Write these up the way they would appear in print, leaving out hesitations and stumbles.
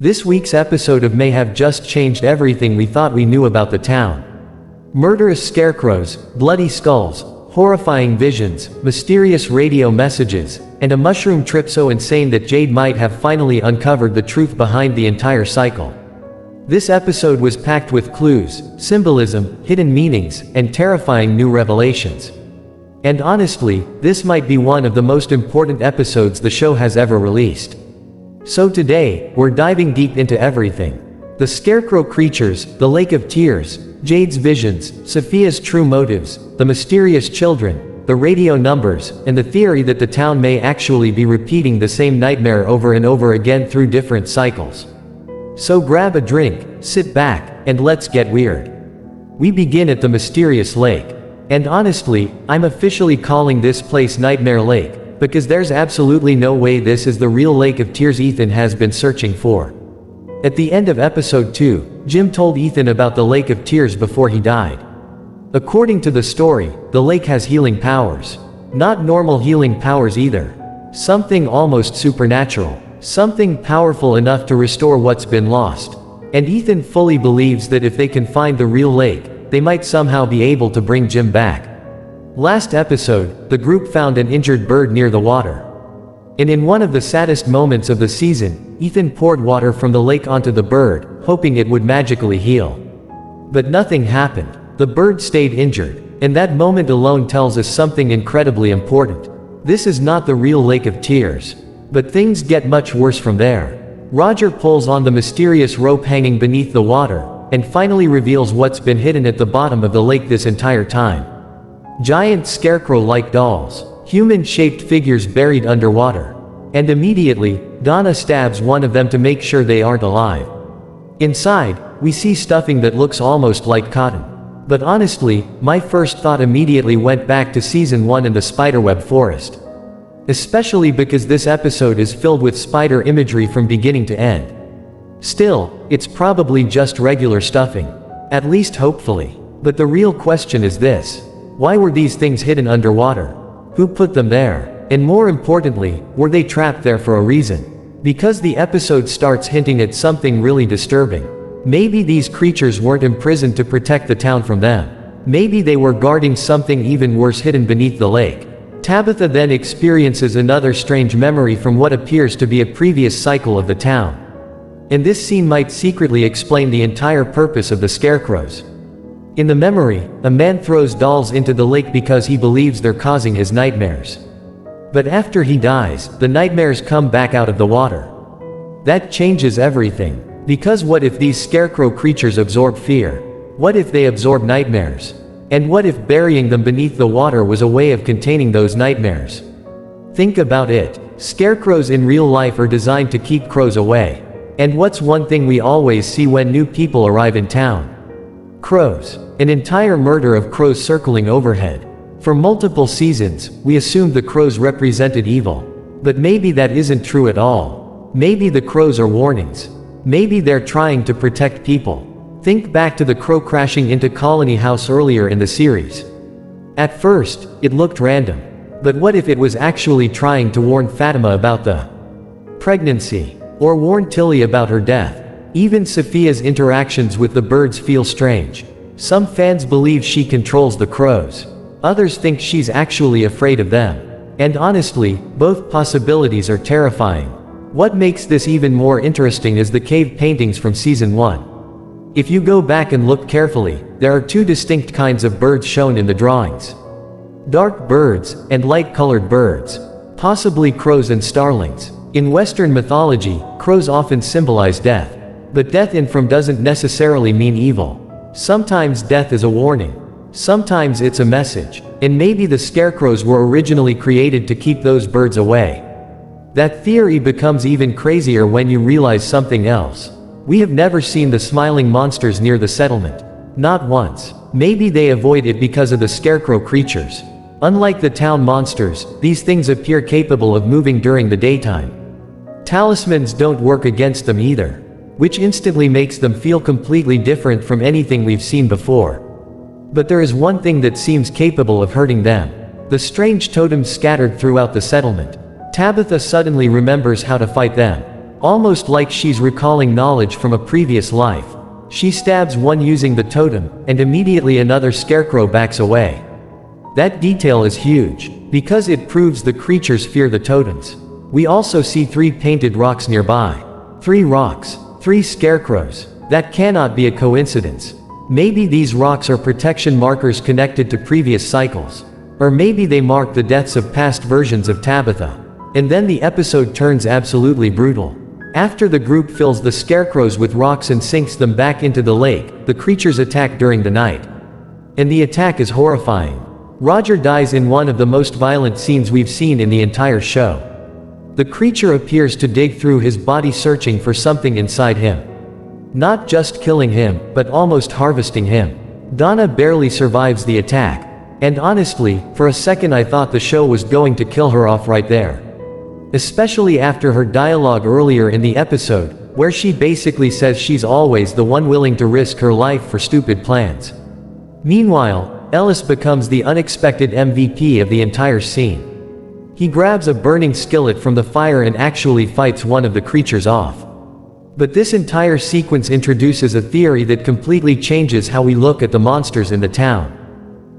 This week's episode of may have just changed everything we thought we knew about the town. Murderous scarecrows, bloody skulls, horrifying visions, mysterious radio messages, and a mushroom trip so insane that Jade might have finally uncovered the truth behind the entire cycle. This episode was packed with clues, symbolism, hidden meanings, and terrifying new revelations. And honestly, this might be one of the most important episodes the show has ever released. So today, we're diving deep into everything. The scarecrow creatures, the Lake of Tears, Jade's visions, Sophia's true motives, the mysterious children, the radio numbers, and the theory that the town may actually be repeating the same nightmare over and over again through different cycles. So grab a drink, sit back, and let's get weird. We begin at the mysterious lake. And honestly, I'm officially calling this place Nightmare Lake, because there's absolutely no way this is the real Lake of Tears Ethan has been searching for. At the end of episode 2, Jim told Ethan about the Lake of Tears before he died. According to the story, the lake has healing powers. Not normal healing powers either. Something almost supernatural. Something powerful enough to restore what's been lost. And Ethan fully believes that if they can find the real lake, they might somehow be able to bring Jim back. Last episode, the group found an injured bird near the water. And in one of the saddest moments of the season, Ethan poured water from the lake onto the bird, hoping it would magically heal. But nothing happened. The bird stayed injured, and that moment alone tells us something incredibly important. This is not the real Lake of Tears. But things get much worse from there. Roger pulls on the mysterious rope hanging beneath the water, and finally reveals what's been hidden at the bottom of the lake this entire time. Giant scarecrow-like dolls, human-shaped figures buried underwater. And immediately, Donna stabs one of them to make sure they aren't alive. Inside, we see stuffing that looks almost like cotton. But honestly, my first thought immediately went back to season 1 and the spiderweb forest. Especially because this episode is filled with spider imagery from beginning to end. Still, it's probably just regular stuffing. At least hopefully. But the real question is this. Why were these things hidden underwater? Who put them there? And more importantly, were they trapped there for a reason? Because the episode starts hinting at something really disturbing. Maybe these creatures weren't imprisoned to protect the town from them. Maybe they were guarding something even worse hidden beneath the lake. Tabitha then experiences another strange memory from what appears to be a previous cycle of the town. And this scene might secretly explain the entire purpose of the scarecrows. In the memory, a man throws dolls into the lake because he believes they're causing his nightmares. But after he dies, the nightmares come back out of the water. That changes everything. Because what if these scarecrow creatures absorb fear? What if they absorb nightmares? And what if burying them beneath the water was a way of containing those nightmares? Think about it. Scarecrows in real life are designed to keep crows away. And what's one thing we always see when new people arrive in town? Crows. An entire murder of crows circling overhead. For multiple seasons, we assumed the crows represented evil. But maybe that isn't true at all. Maybe the crows are warnings. Maybe they're trying to protect people. Think back to the crow crashing into Colony House earlier in the series. At first, it looked random. But what if it was actually trying to warn Fatima about the pregnancy? Or warn Tilly about her death? Even Sophia's interactions with the birds feel strange. Some fans believe she controls the crows. Others think she's actually afraid of them. And honestly, both possibilities are terrifying. What makes this even more interesting is the cave paintings from season 1. If you go back and look carefully, there are two distinct kinds of birds shown in the drawings. Dark birds, and light-colored birds. Possibly crows and starlings. In Western mythology, crows often symbolize death. But death in from doesn't necessarily mean evil. Sometimes death is a warning. Sometimes it's a message. And maybe the scarecrows were originally created to keep those birds away. That theory becomes even crazier when you realize something else. We have never seen the smiling monsters near the settlement. Not once. Maybe they avoid it because of the scarecrow creatures. Unlike the town monsters, these things appear capable of moving during the daytime. Talismans don't work against them either. Which instantly makes them feel completely different from anything we've seen before. But there is one thing that seems capable of hurting them. The strange totems scattered throughout the settlement. Tabitha suddenly remembers how to fight them. almost like she's recalling knowledge from a previous life. She stabs one using the totem, and immediately another scarecrow backs away. That detail is huge, because it proves the creatures fear the totems. We also see 3 painted rocks nearby. 3 rocks, 3 scarecrows. That cannot be a coincidence. Maybe these rocks are protection markers connected to previous cycles. Or maybe they mark the deaths of past versions of Tabitha. And then the episode turns absolutely brutal. After the group fills the scarecrows with rocks and sinks them back into the lake, the creatures attack during the night. And the attack is horrifying. Roger dies in one of the most violent scenes we've seen in the entire show. The creature appears to dig through his body searching for something inside him. Not just killing him, but almost harvesting him. Donna barely survives the attack. And honestly, for a second I thought the show was going to kill her off right there. Especially after her dialogue earlier in the episode, where she basically says she's always the one willing to risk her life for stupid plans. Meanwhile, Ellis becomes the unexpected MVP of the entire scene. He grabs a burning skillet from the fire and actually fights one of the creatures off. But this entire sequence introduces a theory that completely changes how we look at the monsters in the town.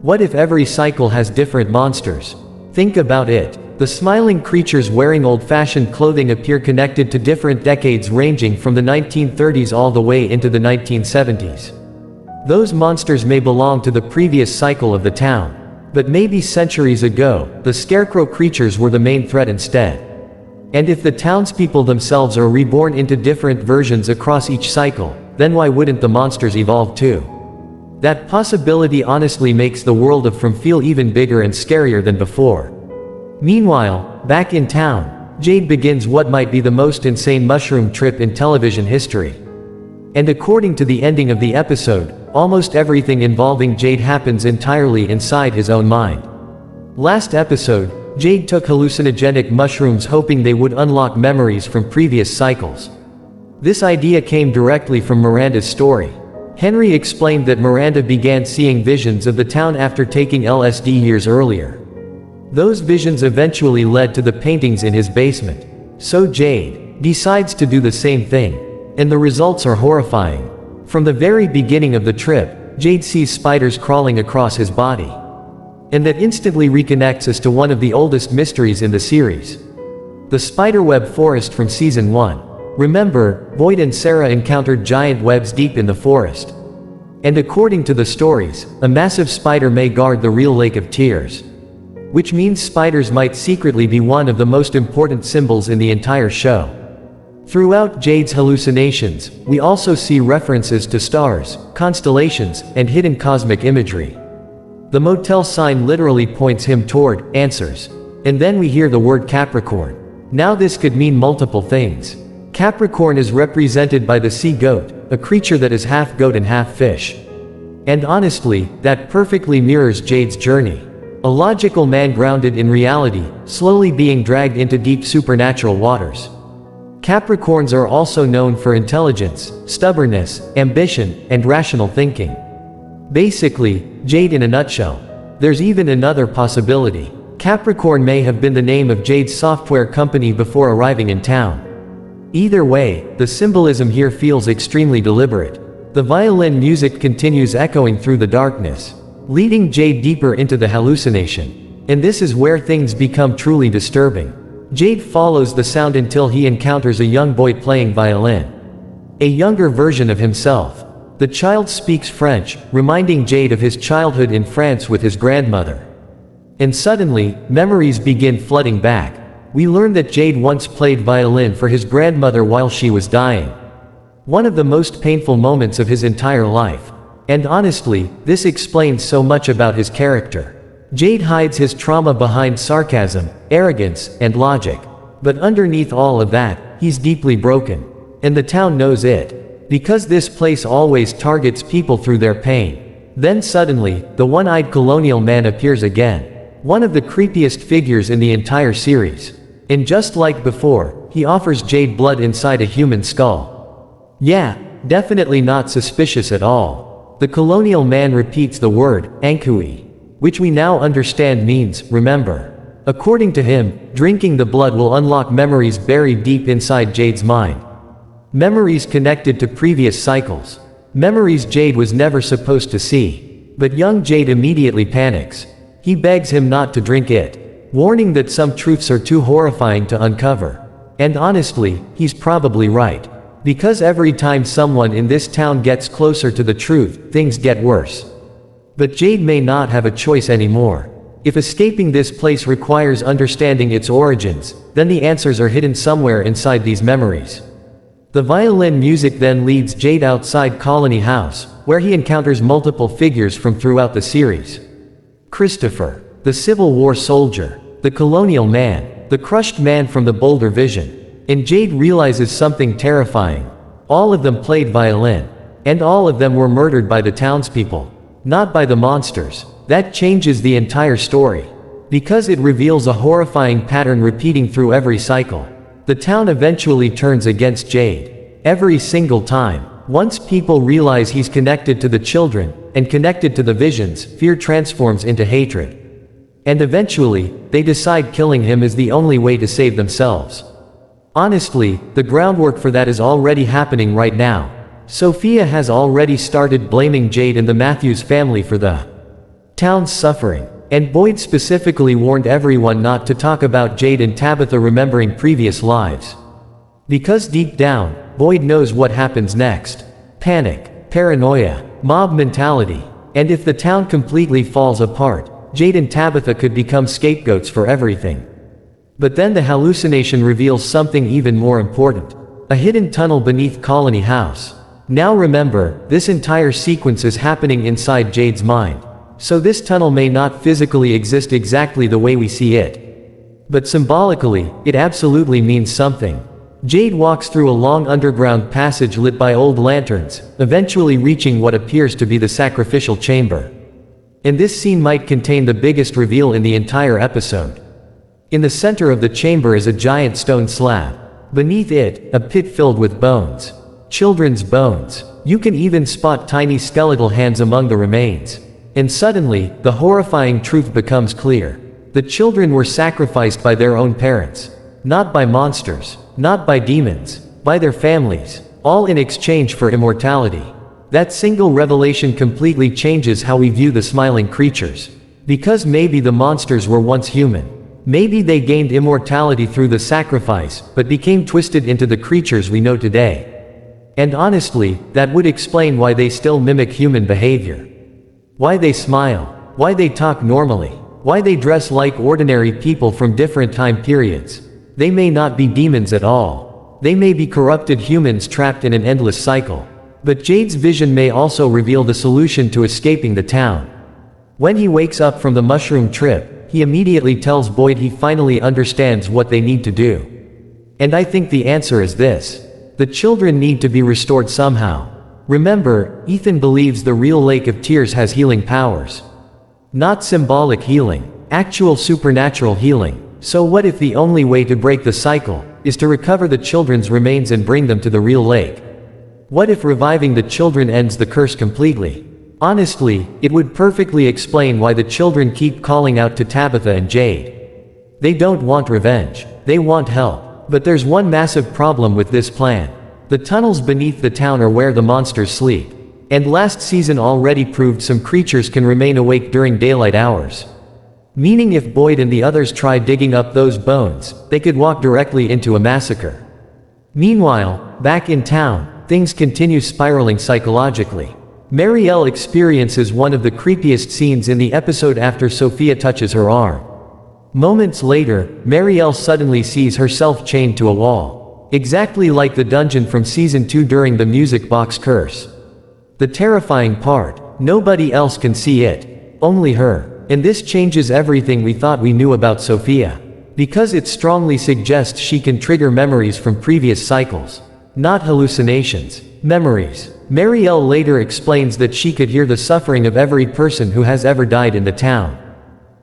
What if every cycle has different monsters? Think about it. The smiling creatures wearing old-fashioned clothing appear connected to different decades ranging from the 1930s all the way into the 1970s. Those monsters may belong to the previous cycle of the town. But maybe centuries ago, the scarecrow creatures were the main threat instead. And if the townspeople themselves are reborn into different versions across each cycle, then why wouldn't the monsters evolve too? That possibility honestly makes the world of From feel even bigger and scarier than before. Meanwhile, back in town, Jade begins what might be the most insane mushroom trip in television history. And according to the ending of the episode, almost everything involving Jade happens entirely inside his own mind. Last episode, Jade took hallucinogenic mushrooms hoping they would unlock memories from previous cycles. This idea came directly from Miranda's story. Henry explained that Miranda began seeing visions of the town after taking LSD years earlier. Those visions eventually led to the paintings in his basement. So Jade decides to do the same thing. And the results are horrifying. From the very beginning of the trip, Jade sees spiders crawling across his body. And that instantly reconnects us to one of the oldest mysteries in the series. The spiderweb forest from season 1. Remember, Boyd and Sarah encountered giant webs deep in the forest. And according to the stories, a massive spider may guard the real Lake of Tears. Which means spiders might secretly be one of the most important symbols in the entire show. Throughout Jade's hallucinations, we also see references to stars, constellations, and hidden cosmic imagery. The motel sign literally points him toward answers. And then we hear the word Capricorn. Now this could mean multiple things. Capricorn is represented by the sea goat, a creature that is half goat and half fish. And honestly, that perfectly mirrors Jade's journey. A logical man grounded in reality, slowly being dragged into deep supernatural waters. Capricorns are also known for intelligence, stubbornness, ambition, and rational thinking. Basically, Jade in a nutshell. There's even another possibility. Capricorn may have been the name of Jade's software company before arriving in town. Either way, the symbolism here feels extremely deliberate. The violin music continues echoing through the darkness, leading Jade deeper into the hallucination. And this is where things become truly disturbing. Jade follows the sound until he encounters a young boy playing violin. A younger version of himself. The child speaks French, reminding Jade of his childhood in France with his grandmother. And suddenly, memories begin flooding back. We learn that Jade once played violin for his grandmother while she was dying. One of the most painful moments of his entire life. And honestly, this explains so much about his character. Jade hides his trauma behind sarcasm, arrogance, and logic. But underneath all of that, he's deeply broken. And the town knows it. Because this place always targets people through their pain. Then suddenly, the one-eyed colonial man appears again. One of the creepiest figures in the entire series. And just like before, he offers Jade blood inside a human skull. Yeah, definitely not suspicious at all. The colonial man repeats the word, Ankui, which we now understand means, remember. According to him, drinking the blood will unlock memories buried deep inside Jade's mind. Memories connected to previous cycles. Memories Jade was never supposed to see. But young Jade immediately panics. He begs him not to drink it, warning that some truths are too horrifying to uncover. And honestly, he's probably right. Because every time someone in this town gets closer to the truth, things get worse. But Jade may not have a choice anymore. If escaping this place requires understanding its origins, then the answers are hidden somewhere inside these memories. The violin music then leads Jade outside Colony House, where he encounters multiple figures from throughout the series. Christopher, the Civil War soldier, the colonial man, the crushed man from the Boulder Vision. And Jade realizes something terrifying. All of them played violin. And all of them were murdered by the townspeople. Not by the monsters. That changes the entire story. Because it reveals a horrifying pattern repeating through every cycle. The town eventually turns against Jade. Every single time. Once people realize he's connected to the children, and connected to the visions, fear transforms into hatred. And eventually, they decide killing him is the only way to save themselves. Honestly, the groundwork for that is already happening right now. Sophia has already started blaming Jade and the Matthews family for the town's suffering. And Boyd specifically warned everyone not to talk about Jade and Tabitha remembering previous lives. Because deep down, Boyd knows what happens next. Panic, paranoia, mob mentality. And if the town completely falls apart, Jade and Tabitha could become scapegoats for everything. But then the hallucination reveals something even more important. A hidden tunnel beneath Colony House. Now remember, this entire sequence is happening inside Jade's mind. So this tunnel may not physically exist exactly the way we see it. But symbolically, it absolutely means something. Jade walks through a long underground passage lit by old lanterns, eventually reaching what appears to be the sacrificial chamber. And this scene might contain the biggest reveal in the entire episode. In the center of the chamber is a giant stone slab. Beneath it, a pit filled with bones. Children's bones. You can even spot tiny skeletal hands among the remains. And suddenly, the horrifying truth becomes clear. The children were sacrificed by their own parents. Not by monsters. Not by demons. By their families. All in exchange for immortality. That single revelation completely changes how we view the smiling creatures. Because maybe the monsters were once human. Maybe they gained immortality through the sacrifice, but became twisted into the creatures we know today. And honestly, that would explain why they still mimic human behavior. Why they smile. Why they talk normally. Why they dress like ordinary people from different time periods. They may not be demons at all. They may be corrupted humans trapped in an endless cycle. But Jade's vision may also reveal the solution to escaping the town. When he wakes up from the mushroom trip, he immediately tells Boyd he finally understands what they need to do. And I think the answer is this. The children need to be restored somehow. Remember, Ethan believes the real Lake of Tears has healing powers. Not symbolic healing, actual supernatural healing. So what if the only way to break the cycle is to recover the children's remains and bring them to the real lake? What if reviving the children ends the curse completely? Honestly, it would perfectly explain why the children keep calling out to Tabitha and Jade. They don't want revenge. They want help. But there's one massive problem with this plan. The tunnels beneath the town are where the monsters sleep. And last season already proved some creatures can remain awake during daylight hours. Meaning if Boyd and the others try digging up those bones, they could walk directly into a massacre. Meanwhile, back in town, things continue spiraling psychologically. Marielle experiences one of the creepiest scenes in the episode after Sophia touches her arm. Moments later, Marielle suddenly sees herself chained to a wall. Exactly like the dungeon from season 2 during the music box curse. The terrifying part, nobody else can see it. Only her. And this changes everything we thought we knew about Sophia. Because it strongly suggests she can trigger memories from previous cycles. Not hallucinations. Memories. Marielle later explains that she could hear the suffering of every person who has ever died in the town.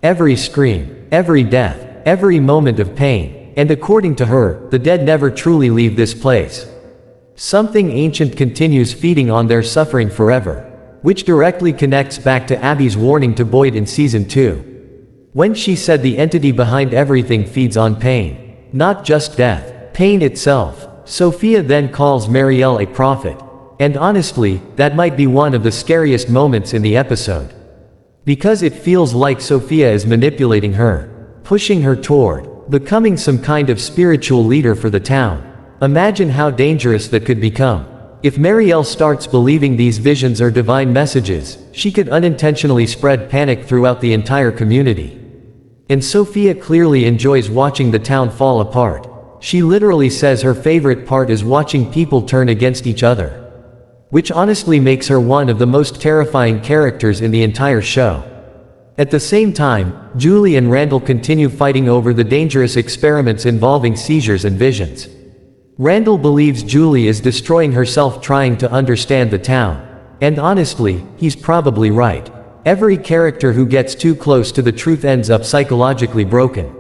Every scream, every death, every moment of pain. And according to her, the dead never truly leave this place. Something ancient continues feeding on their suffering forever. Which directly connects back to Abby's warning to Boyd in season 2. When she said the entity behind everything feeds on pain, not just death, pain itself, Sophia then calls Marielle a prophet. And honestly, that might be one of the scariest moments in the episode. Because it feels like Sophia is manipulating her, pushing her toward becoming some kind of spiritual leader for the town. Imagine how dangerous that could become. If Marielle starts believing these visions are divine messages, she could unintentionally spread panic throughout the entire community. And Sophia clearly enjoys watching the town fall apart. She literally says her favorite part is watching people turn against each other. Which honestly makes her one of the most terrifying characters in the entire show. At the same time, Julie and Randall continue fighting over the dangerous experiments involving seizures and visions. Randall believes Julie is destroying herself trying to understand the town. And honestly, he's probably right. Every character who gets too close to the truth ends up psychologically broken.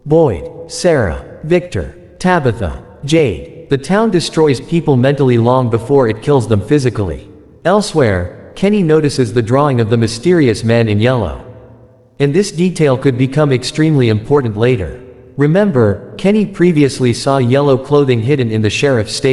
Boyd, Sarah, Victor, Tabitha, Jade. The town destroys people mentally long before it kills them physically. Elsewhere, Kenny notices the drawing of the mysterious man in yellow. And this detail could become extremely important later. Remember, Kenny previously saw yellow clothing hidden in the sheriff's station.